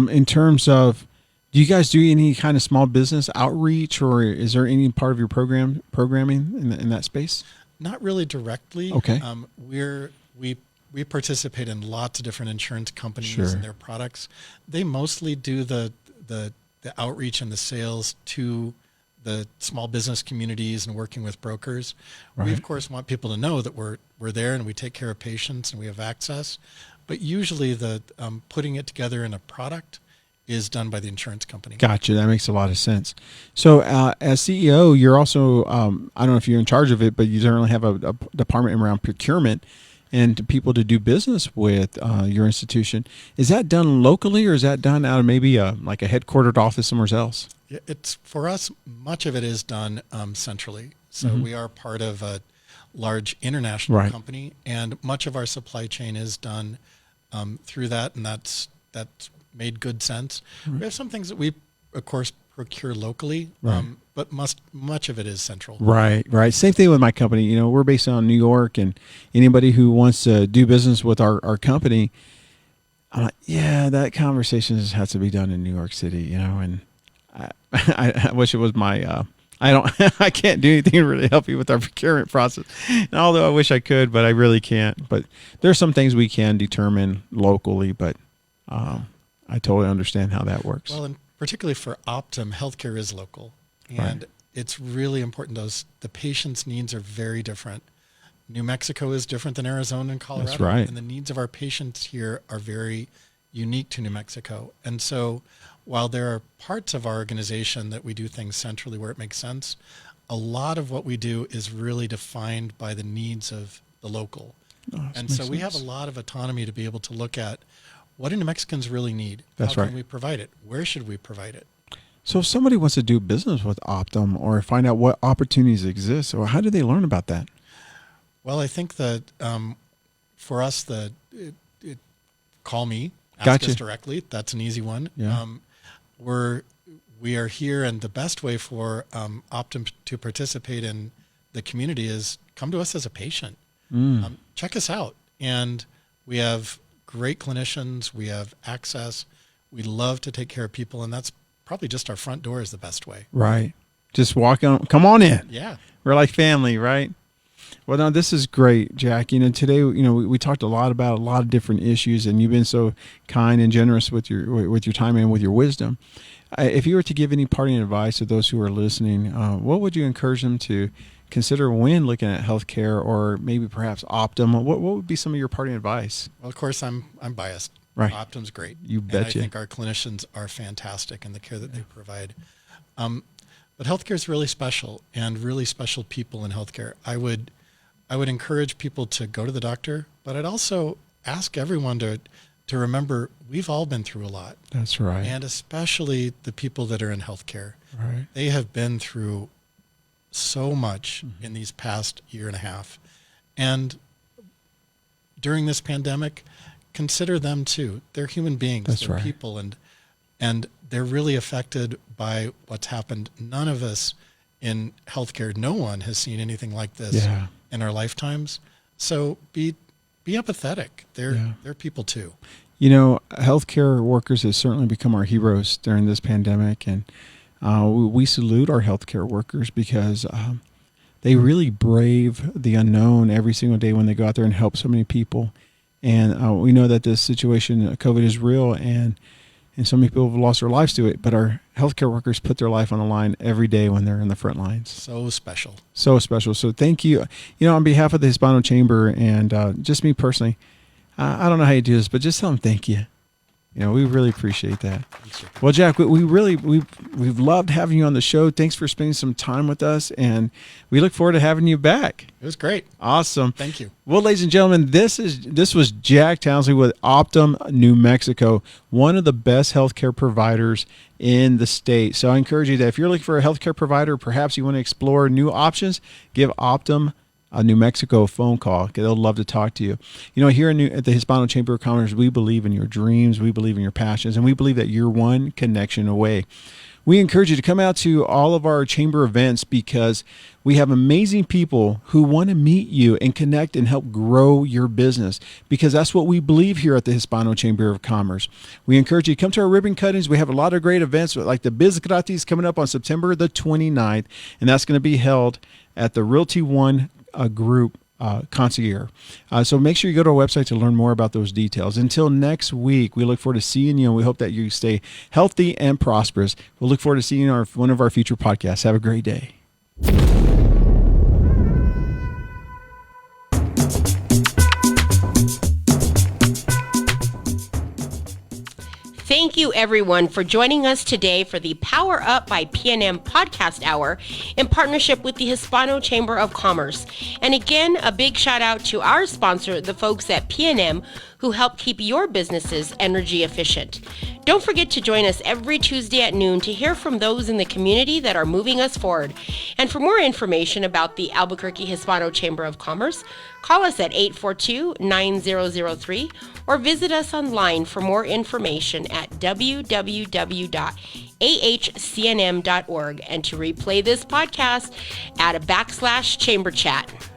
in terms of, do you guys do any kind of small business outreach, or is there any part of your programming in that space? Not really directly. Okay. We participate in lots of different insurance companies and their products. They mostly do the outreach and the sales to the small business communities and working with brokers. Right. We of course want people to know that we're there and we take care of patients and we have access. But usually the putting it together in a product is done by the insurance company. Gotcha. That makes a lot of sense. So as CEO, you're also, I don't know if you're in charge of it, but you certainly have a department around procurement and people to do business with your institution. Is that done locally, or is that done out of maybe like a headquartered office somewhere else? It's for us, much of it is done centrally. So we are part of a large international company, and much of our supply chain is done through that, and that's made good sense. We have some things that we, of course, procure locally, but much of it is central. Right. Same thing with my company. We're based on New York, and anybody who wants to do business with our company, I'm like, that conversation has to be done in New York City, and I wish it was my I can't do anything to really help you with our procurement process. And although I wish I could, but I really can't. But there's some things we can determine locally, but I totally understand how that works. Well, and particularly for Optum, healthcare is local. And it's really important. The patient's needs are very different. New Mexico is different than Arizona and Colorado. That's right. And the needs of our patients here are very unique to New Mexico. And so while there are parts of our organization that we do things centrally where it makes sense, a lot of what we do is really defined by the needs of the local. And so we have a lot of autonomy to be able to look at what do New Mexicans really need? That's How right. can we provide it? Where should we provide it? So if somebody wants to do business with Optum or find out what opportunities exist, or how do they learn about that? Well, I think that for us, call me, ask us directly. That's an easy one. Yeah. We are here, and the best way for Optum to participate in the community is come to us as a patient. Check us out, and we have great clinicians. We have access. We love to take care of people, and that's probably just our front door is the best way. Right. Just walk on. Come on in. Yeah. We're like family, right? Well, no, this is great, Jack. Today, we talked a lot about a lot of different issues, and you've been so kind and generous with your time and with your wisdom. If you were to give any parting advice to those who are listening, what would you encourage them to consider when looking at healthcare, or maybe perhaps Optum? What would be some of your parting advice? Well, of course, I'm biased. Right. Optum's great. You And betcha. I think our clinicians are fantastic in the care that they provide. But healthcare is really special, and really special people in healthcare. I would encourage people to go to the doctor, but I'd also ask everyone to remember we've all been through a lot. That's right. And especially the people that are in healthcare. Right. They have been through so much in these past year and a half. And during this pandemic, consider them too. They're human beings. That's They're right. people, and they're really affected by what's happened. None of us in healthcare, no one has seen anything like this in our lifetimes. So be empathetic. They're people too. Healthcare workers have certainly become our heroes during this pandemic, and we salute our healthcare workers because they really brave the unknown every single day when they go out there and help so many people. And we know that this situation, COVID, is real, and so many people have lost their lives to it. But our healthcare workers put their life on the line every day when they're in the front lines. So special. So special. So thank you. On behalf of the Hispano Chamber and just me personally, I don't know how you do this, but just tell them thank you. We really appreciate that. Well, Jack, we've loved having you on the show. Thanks for spending some time with us, and we look forward to having you back. It was great. Awesome. Thank you. Well, ladies and gentlemen, this was Jack Towsley with Optum New Mexico, one of the best healthcare providers in the state. So I encourage you that if you're looking for a healthcare provider, perhaps you want to explore new options, give Optum New Mexico phone call. They'll love to talk to you. Here at the Hispano Chamber of Commerce, we believe in your dreams, we believe in your passions, and we believe that you're one connection away. We encourage you to come out to all of our chamber events because we have amazing people who want to meet you and connect and help grow your business, because that's what we believe here at the Hispano Chamber of Commerce. We encourage you to come to our ribbon cuttings. We have a lot of great events like the Biz Gratis coming up on September the 29th, and that's going to be held at the Realty One Group Concierge. So make sure you go to our website to learn more about those details. Until next week, we look forward to seeing you, and we hope that you stay healthy and prosperous. We'll look forward to seeing you on one of our future podcasts. Have a great day. Thank you, everyone, for joining us today for the Power Up by PNM podcast hour in partnership with the Hispano Chamber of Commerce. And again, a big shout out to our sponsor, the folks at PNM, who help keep your businesses energy efficient. Don't forget to join us every Tuesday at noon to hear from those in the community that are moving us forward. And for more information about the Albuquerque Hispano Chamber of Commerce, call us at 842-9003 or visit us online for more information at www.ahcnm.org. And to replay this podcast, add a /chamber chat.